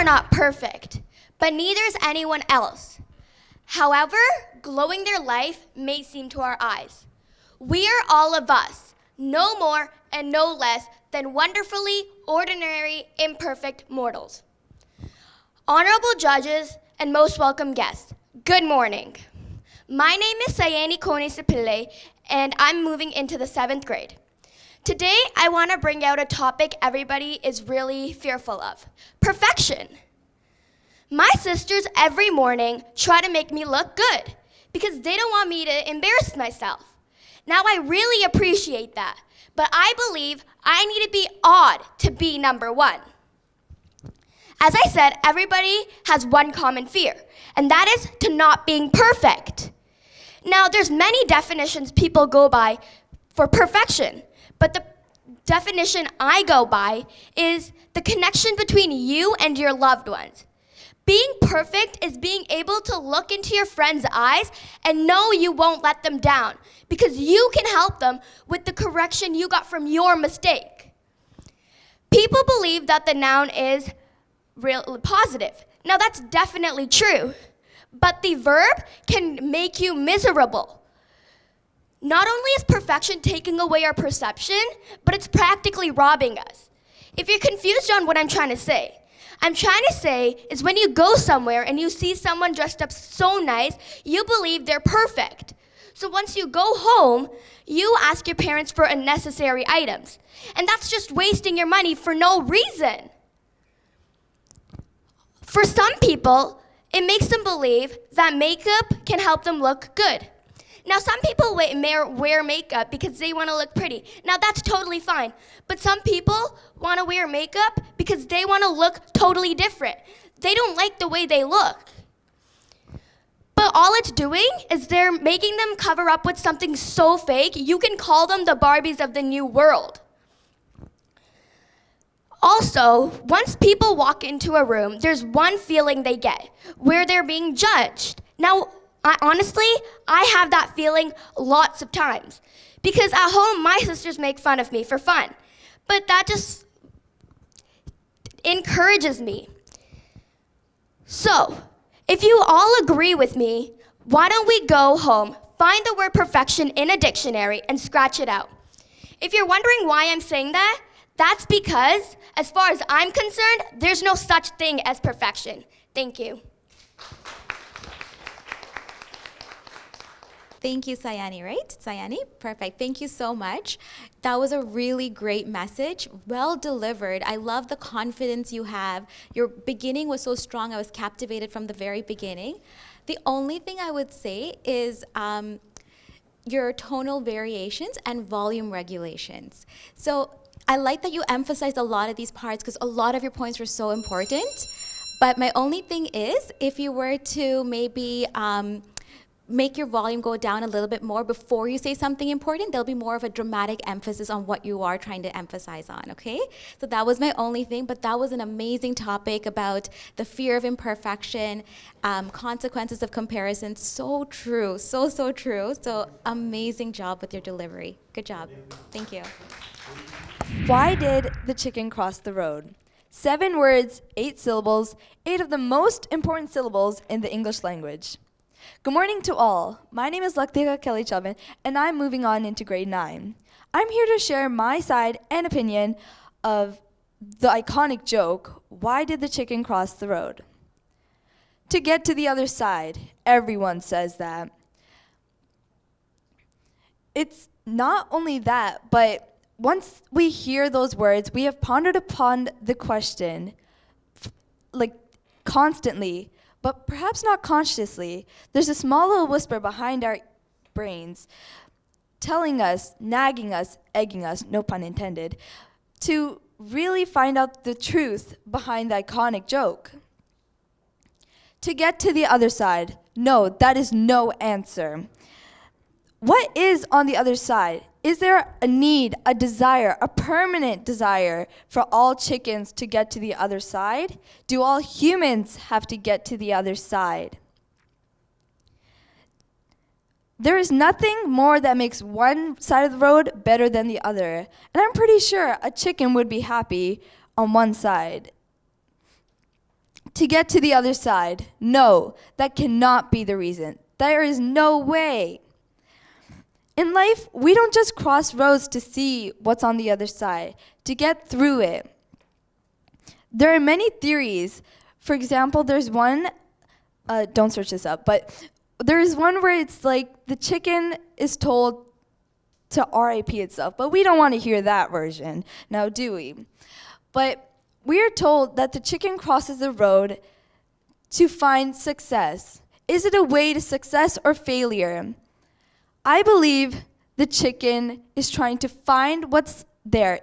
not perfect, but neither is anyone else. However, glowing their life may seem to our eyes. We are all of us, no more and no less than wonderfully ordinary, imperfect mortals. Honorable judges and most welcome guests, good morning. My name is Sayani Konesipille, and I'm moving into the 7th grade. Today, I want to bring out a topic everybody is really fearful of: perfection. My sisters every morning try to make me look good because they don't want me to embarrass myself. Now, I really appreciate that, but I believe I need to be odd to be number one. As I said, everybody has one common fear, and that is to not being perfect. Now, there's many definitions people go by for perfection, but the definition I go by is the connection between you and your loved ones. Being perfect is being able to look into your friend's eyes and know you won't let them down because you can help them with the correction you got from your mistake. People believe that the noun is real positive. Now that's definitely true, but the verb can make you miserable. Not only is perfection taking away our perception, but it's practically robbing us. If you're confused on what I'm trying to say is when you go somewhere and you see someone dressed up so nice, you believe they're perfect. So once you go home, you ask your parents for unnecessary items. And that's just wasting your money for no reason. For some people, it makes them believe that makeup can help them look good. Now, some people wear makeup because they want to look pretty. Now, that's totally fine. But some people want to wear makeup because they want to look totally different. They don't like the way they look. But all it's doing is they're making them cover up with something so fake, you can call them the Barbies of the new world. Also, once people walk into a room, there's one feeling they get, where they're being judged. Now, honestly, I have that feeling lots of times. Because at home, my sisters make fun of me for fun. But that just encourages me. So, if you all agree with me, why don't we go home, find the word perfection in a dictionary, and scratch it out. If you're wondering why I'm saying that, that's because, as far as I'm concerned, there's no such thing as perfection. Thank you. Thank you, Sayani, right? Sayani, perfect. Thank you so much. That was a really great message, well delivered. I love the confidence you have. Your beginning was so strong. I was captivated from the very beginning. The only thing I would say is your tonal variations and volume regulations. So I like that you emphasized a lot of these parts because a lot of your points were so important. But my only thing is, if you were to maybe make your volume go down a little bit more before you say something important, there'll be more of a dramatic emphasis on what you are trying to emphasize on, okay? So that was my only thing, but that was an amazing topic about the fear of imperfection, consequences of comparison. So true, so true. So amazing job with your delivery. Good job. Thank you. Why did the chicken cross the road? 7 words, 8 syllables, 8 of the most important syllables in the English language. Good morning to all. My name is Laksana Kelly Chavin, and I'm moving on into grade 9. I'm here to share my side and opinion of the iconic joke, why did the chicken cross the road? To get to the other side. Everyone says that. It's not only that, but once we hear those words, we have pondered upon the question, constantly, but perhaps not consciously. There's a small little whisper behind our brains telling us, nagging us, egging us, no pun intended, to really find out the truth behind the iconic joke. To get to the other side. No, that is no answer. What is on the other side? Is there a need, a desire, a permanent desire for all chickens to get to the other side? Do all humans have to get to the other side? There is nothing more that makes one side of the road better than the other. And I'm pretty sure a chicken would be happy on one side. to get to the other side. No, that cannot be the reason. There is no way. In life, we don't just cross roads to see what's on the other side, to get through it. There are many theories. For example, there's one, don't search this up, but there's one where it's like the chicken is told to RIP itself, but we don't want to hear that version, now do we? But we are told that the chicken crosses the road to find success. Is it a way to success or failure? I believe the chicken is trying to find what's there,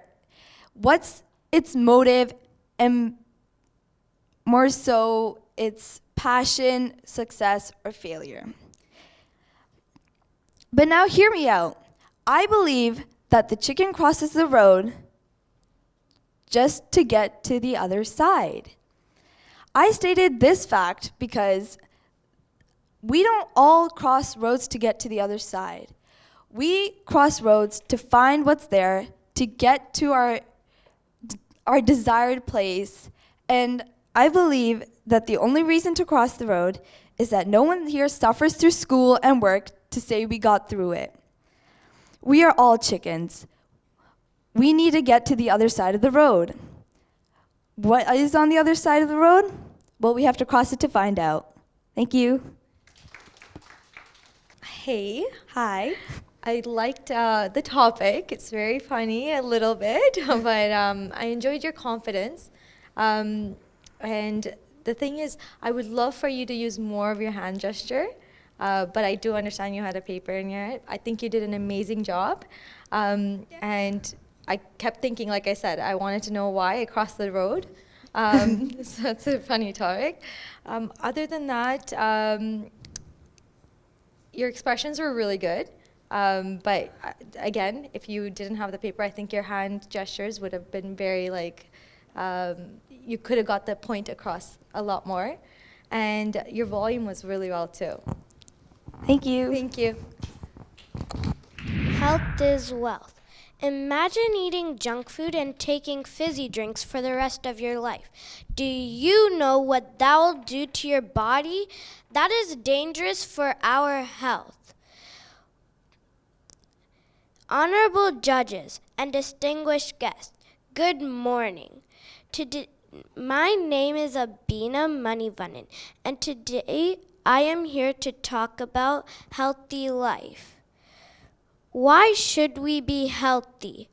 what's its motive, and more so its passion, success, or failure. But now hear me out. I believe that the chicken crosses the road just to get to the other side. I stated this fact because we don't all cross roads to get to the other side. We cross roads to find what's there, to get to our desired place. And I believe that the only reason to cross the road is that no one here suffers through school and work to say we got through it. We are all chickens. We need to get to the other side of the road. What is on the other side of the road? Well, we have to cross it to find out. Thank you. Hey, hi. I liked the topic. It's very funny a little bit, but I enjoyed your confidence. And the thing is, I would love for you to use more of your hand gesture, but I do understand you had a paper in your head. I think you did an amazing job. And I kept thinking, like I said, I wanted to know why I crossed the road. So that's a funny topic. Other than that, your expressions were really good. But again, if you didn't have the paper, I think your hand gestures would have been very you could have got the point across a lot more. And your volume was really well too. Thank you. Thank you. Health is wealth. Imagine eating junk food and taking fizzy drinks for the rest of your life. Do you know what that will do to your body? That is dangerous for our health. Honorable judges and distinguished guests, good morning. My name is Abina Manivanan, and today I am here to talk about healthy life. Why should we be healthy?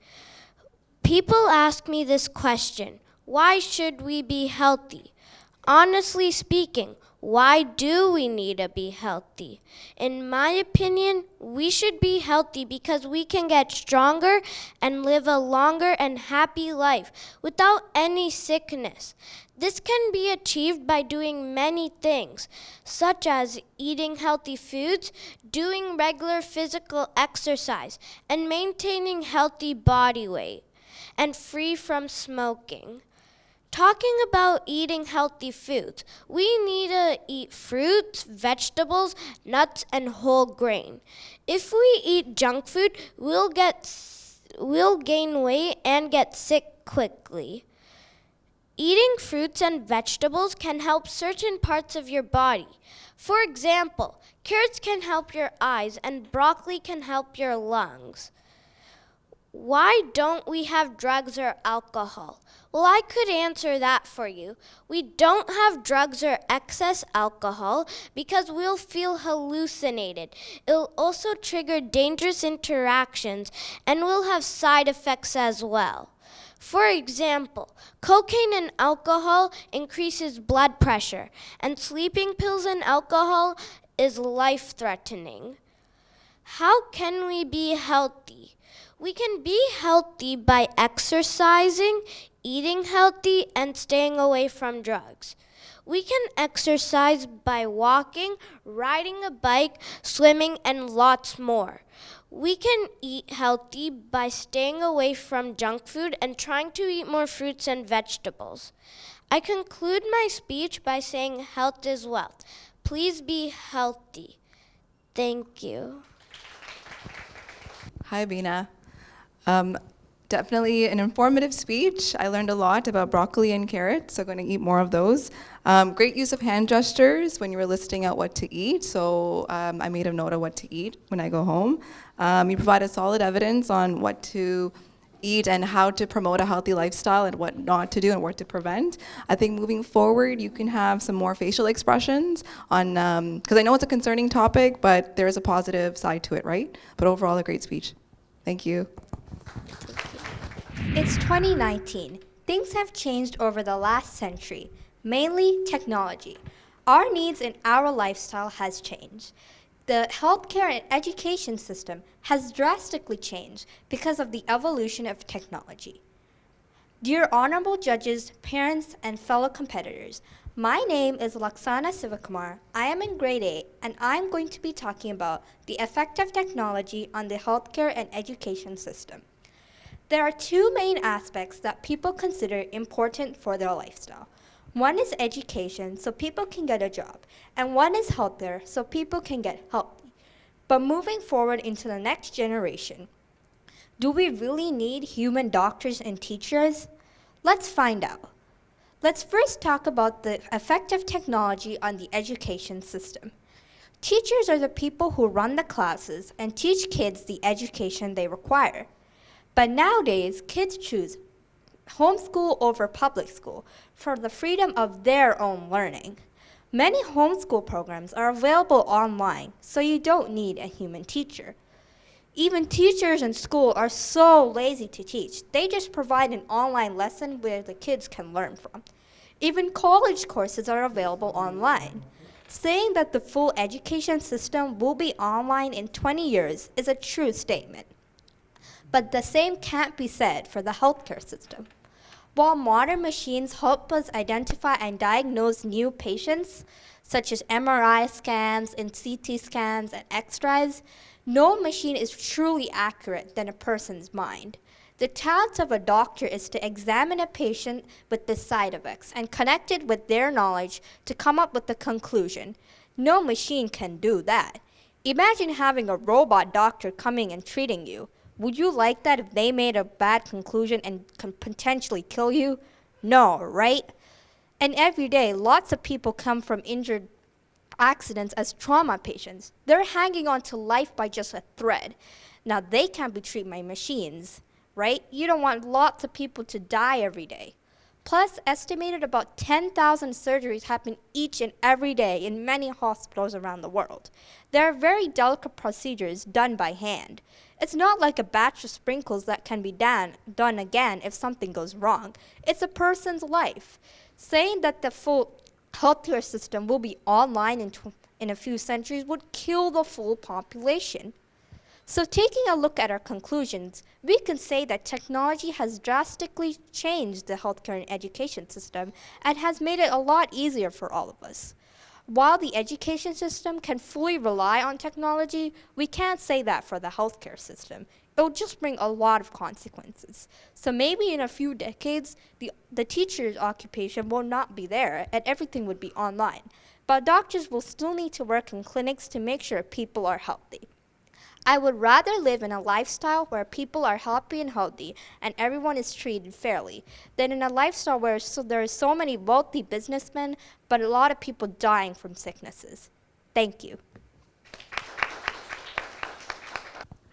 People ask me this question, why should we be healthy? Honestly speaking, why do we need to be healthy? In my opinion, we should be healthy because we can get stronger and live a longer and happy life without any sickness. This can be achieved by doing many things, such as eating healthy foods, doing regular physical exercise, and maintaining healthy body weight, and free from smoking. Talking about eating healthy foods, we need to eat fruits, vegetables, nuts, and whole grain. If we eat junk food, we'll gain weight and get sick quickly. Eating fruits and vegetables can help certain parts of your body. For example, carrots can help your eyes and broccoli can help your lungs. Why don't we have drugs or alcohol? Well, I could answer that for you. We don't have drugs or excess alcohol because we'll feel hallucinated. It'll also trigger dangerous interactions and will have side effects as well. For example, cocaine and alcohol increases blood pressure, and sleeping pills and alcohol is life-threatening. How can we be healthy? We can be healthy by exercising, eating healthy, and staying away from drugs. We can exercise by walking, riding a bike, swimming, and lots more. We can eat healthy by staying away from junk food and trying to eat more fruits and vegetables. I conclude my speech by saying health is wealth. Please be healthy. Thank you. Hi, Bina. Definitely an informative speech. I learned a lot about broccoli and carrots, so I'm going to eat more of those. Great use of hand gestures when you were listing out what to eat, so I made a note of what to eat when I go home. You provided solid evidence on what to eat and how to promote a healthy lifestyle and what not to do and what to prevent. I think moving forward, you can have some more facial expressions on, because I know it's a concerning topic, but there is a positive side to it, right? But overall, a great speech. Thank you. It's 2019. Things have changed over the last century, mainly technology. Our needs and our lifestyle has changed. The healthcare and education system has drastically changed because of the evolution of technology. Dear honorable judges, parents, and fellow competitors, my name is Laksana Sivakumar. I am in grade 8, and I'm going to be talking about the effect of technology on the healthcare and education system. There are two main aspects that people consider important for their lifestyle. One is education, so people can get a job, and one is healthcare, so people can get healthy. But moving forward into the next generation, do we really need human doctors and teachers? Let's find out. Let's first talk about the effect of technology on the education system. Teachers are the people who run the classes and teach kids the education they require. But nowadays, kids choose homeschool over public school for the freedom of their own learning. Many homeschool programs are available online, so you don't need a human teacher. Even teachers in school are so lazy to teach. They just provide an online lesson where the kids can learn from. Even college courses are available online. Saying that the full education system will be online in 20 years is a true statement. But the same can't be said for the healthcare system. While modern machines help us identify and diagnose new patients, such as MRI scans and CT scans and X-rays, no machine is truly accurate than a person's mind. The task of a doctor is to examine a patient with the side effects and connect it with their knowledge to come up with a conclusion. No machine can do that. Imagine having a robot doctor coming and treating you. Would you like that if they made a bad conclusion and can potentially kill you? No, right? And every day, lots of people come from injured accidents as trauma patients. They're hanging on to life by just a thread. Now, they can't be treated by machines, right? You don't want lots of people to die every day. Plus, estimated about 10,000 surgeries happen each and every day in many hospitals around the world. They are very delicate procedures done by hand. It's not like a batch of sprinkles that can be done again if something goes wrong. It's a person's life. Saying that the full healthcare system will be online in a few centuries would kill the full population. So taking a look at our conclusions, we can say that technology has drastically changed the healthcare and education system and has made it a lot easier for all of us. While the education system can fully rely on technology, we can't say that for the healthcare system. It will just bring a lot of consequences. So maybe in a few decades, the teacher's occupation will not be there and everything would be online. But doctors will still need to work in clinics to make sure people are healthy. I would rather live in a lifestyle where people are happy and healthy and everyone is treated fairly than in a lifestyle where there are so many wealthy businessmen but a lot of people dying from sicknesses. Thank you.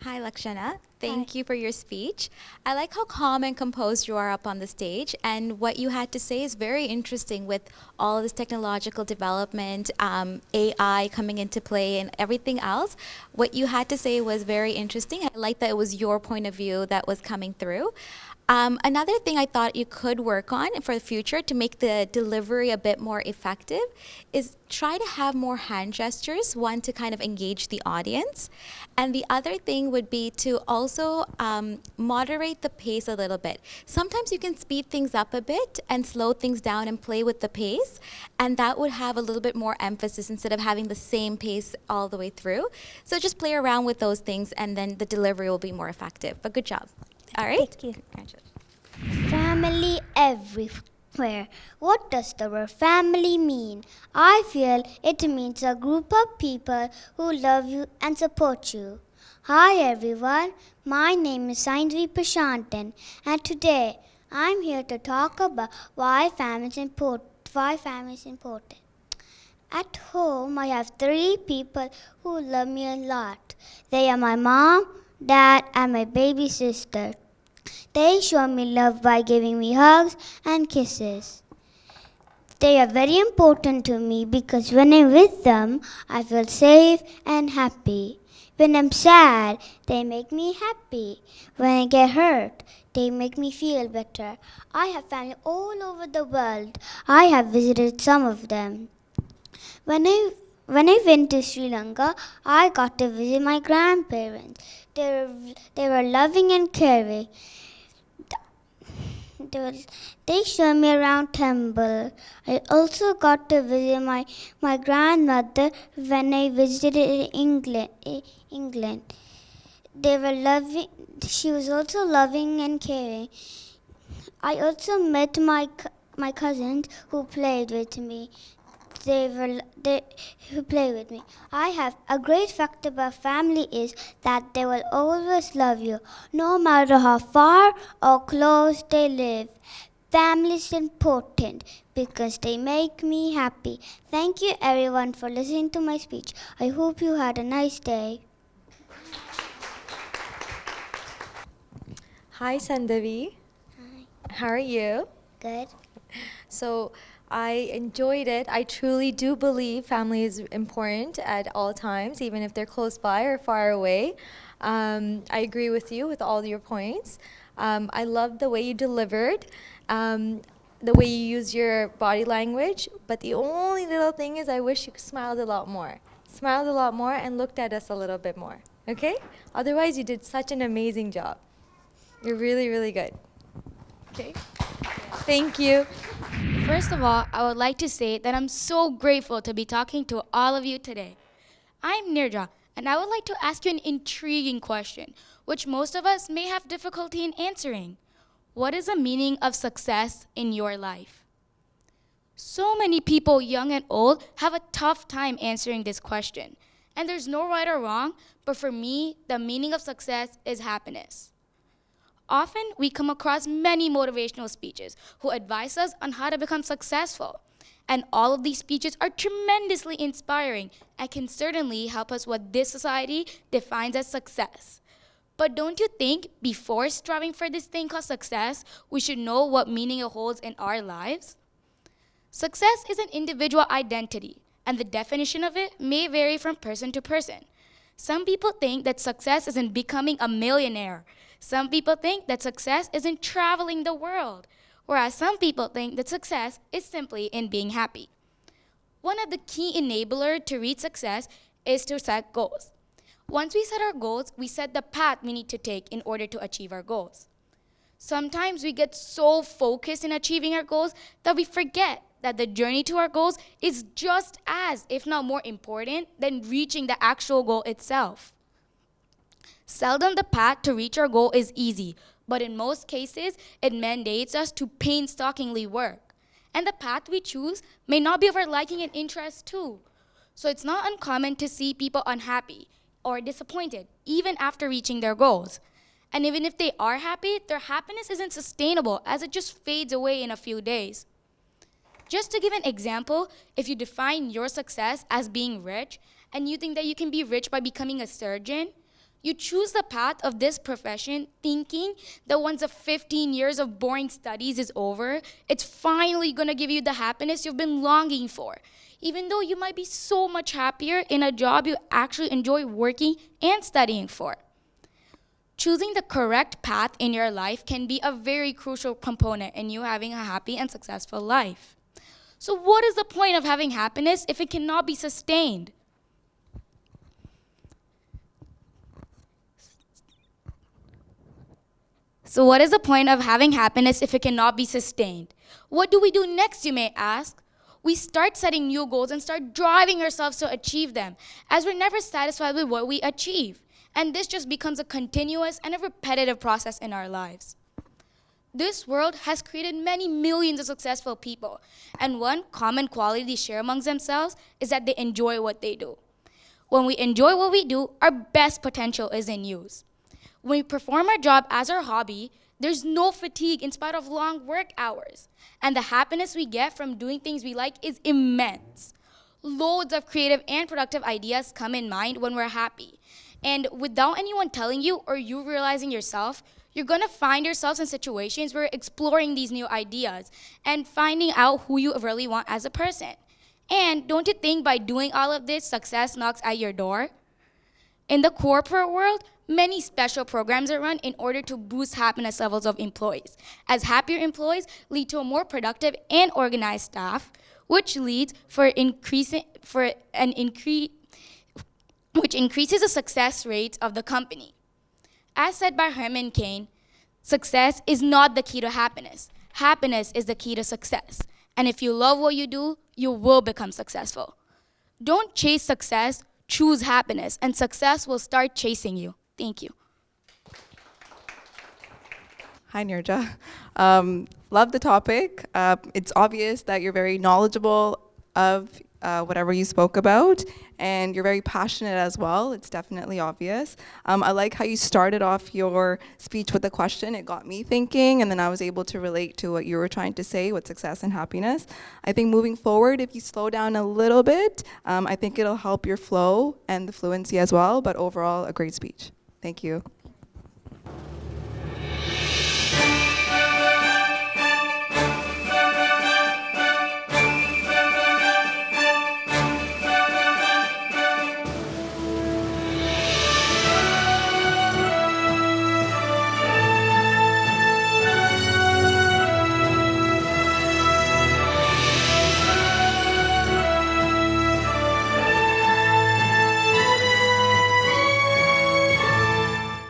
Hi, Lakshana. Thank you for your speech. I like how calm and composed you are up on the stage, and what you had to say is very interesting with all of this technological development, AI coming into play, and everything else. What you had to say was very interesting. I like that it was your point of view that was coming through. Another thing I thought you could work on for the future to make the delivery a bit more effective is try to have more hand gestures, one to kind of engage the audience. And the other thing would be to also moderate the pace a little bit. Sometimes you can speed things up a bit and slow things down and play with the pace, and that would have a little bit more emphasis instead of having the same pace all the way through. So just play around with those things and then the delivery will be more effective. But good job. All right? Thank you. Congratulations. Family everywhere. What does the word family mean? I feel it means a group of people who love you and support you. Hi everyone, my name is Sandra Prashantan, and today I'm here to talk about why family is important. At home, I have 3 people who love me a lot. They are my mom, dad, and my baby sister. They show me love by giving me hugs and kisses. They are very important to me because when I'm with them, I feel safe and happy. When I'm sad, they make me happy. When I get hurt, they make me feel better. I have family all over the world. I have visited some of them. When I went to Sri Lanka, I got to visit my grandparents. They were loving and caring. They showed me around temple. I also got to visit my grandmother when I visited England. They were loving. She was also loving and caring. I also met my cousins who played with me. They who play with me. I have a great fact about family is that they will always love you, no matter how far or close they live. Family is important because they make me happy. Thank you everyone for listening to my speech. I hope you had a nice day. Hi, Sandavi. Hi. How are you? Good. So I enjoyed it. I truly do believe family is important at all times, even if they're close by or far away. I agree with you with all your points. I love the way you delivered, the way you use your body language. But the only little thing is I wish you smiled a lot more. Smiled a lot more and looked at us a little bit more. Okay? Otherwise, you did such an amazing job. You're really, really good. Okay? Thank you. First of all, I would like to say that I'm so grateful to be talking to all of you today. I'm Neerja, and I would like to ask you an intriguing question, which most of us may have difficulty in answering. What is the meaning of success in your life? So many people, young and old, have a tough time answering this question. And there's no right or wrong, but for me, the meaning of success is happiness. Often, we come across many motivational speeches who advise us on how to become successful. And all of these speeches are tremendously inspiring and can certainly help us what this society defines as success. But don't you think before striving for this thing called success, we should know what meaning it holds in our lives? Success is an individual identity, and the definition of it may vary from person to person. Some people think that success is in becoming a millionaire. Some people think that success is in traveling the world, whereas some people think that success is simply in being happy. One of the key enablers to reach success is to set goals. Once we set our goals, we set the path we need to take in order to achieve our goals. Sometimes we get so focused in achieving our goals that we forget that the journey to our goals is just as, if not more important, than reaching the actual goal itself. Seldom the path to reach our goal is easy, but in most cases, it mandates us to painstakingly work. And the path we choose may not be of our liking and interest too. So it's not uncommon to see people unhappy or disappointed, even after reaching their goals. And even if they are happy, their happiness isn't sustainable as it just fades away in a few days. Just to give an example, if you define your success as being rich, and you think that you can be rich by becoming a surgeon, you choose the path of this profession thinking that once the 15 years of boring studies is over, it's finally going to give you the happiness you've been longing for, even though you might be so much happier in a job you actually enjoy working and studying for. Choosing the correct path in your life can be a very crucial component in you having a happy and successful life. So what is the point of having happiness if it cannot be sustained? So what is the point of having happiness if it cannot be sustained? What do we do next, you may ask? We start setting new goals and start driving ourselves to achieve them, as we're never satisfied with what we achieve. And this just becomes a continuous and a repetitive process in our lives. This world has created many millions of successful people, and one common quality they share amongst themselves is that they enjoy what they do. When we enjoy what we do, our best potential is in use. When we perform our job as our hobby, there's no fatigue in spite of long work hours. And the happiness we get from doing things we like is immense. Loads of creative and productive ideas come in mind when we're happy. And without anyone telling you or you realizing yourself, you're gonna find yourselves in situations where you're exploring these new ideas and finding out who you really want as a person. And don't you think by doing all of this, success knocks at your door? In the corporate world, many special programs are run in order to boost happiness levels of employees, as happier employees lead to a more productive and organized staff, which leads which increases the success rate of the company. As said by Herman Cain, success is not the key to happiness. Happiness is the key to success. And if you love what you do, you will become successful. Don't chase success, choose happiness, and success will start chasing you. Thank you. Hi, Neerja. Love the topic. It's obvious that you're very knowledgeable of whatever you spoke about, and you're very passionate as well. It's definitely obvious. I like how you started off your speech with a question. It got me thinking, and then I was able to relate to what you were trying to say with success and happiness. I think moving forward, if you slow down a little bit, I think it'll help your flow and the fluency as well, but overall, a great speech. Thank you.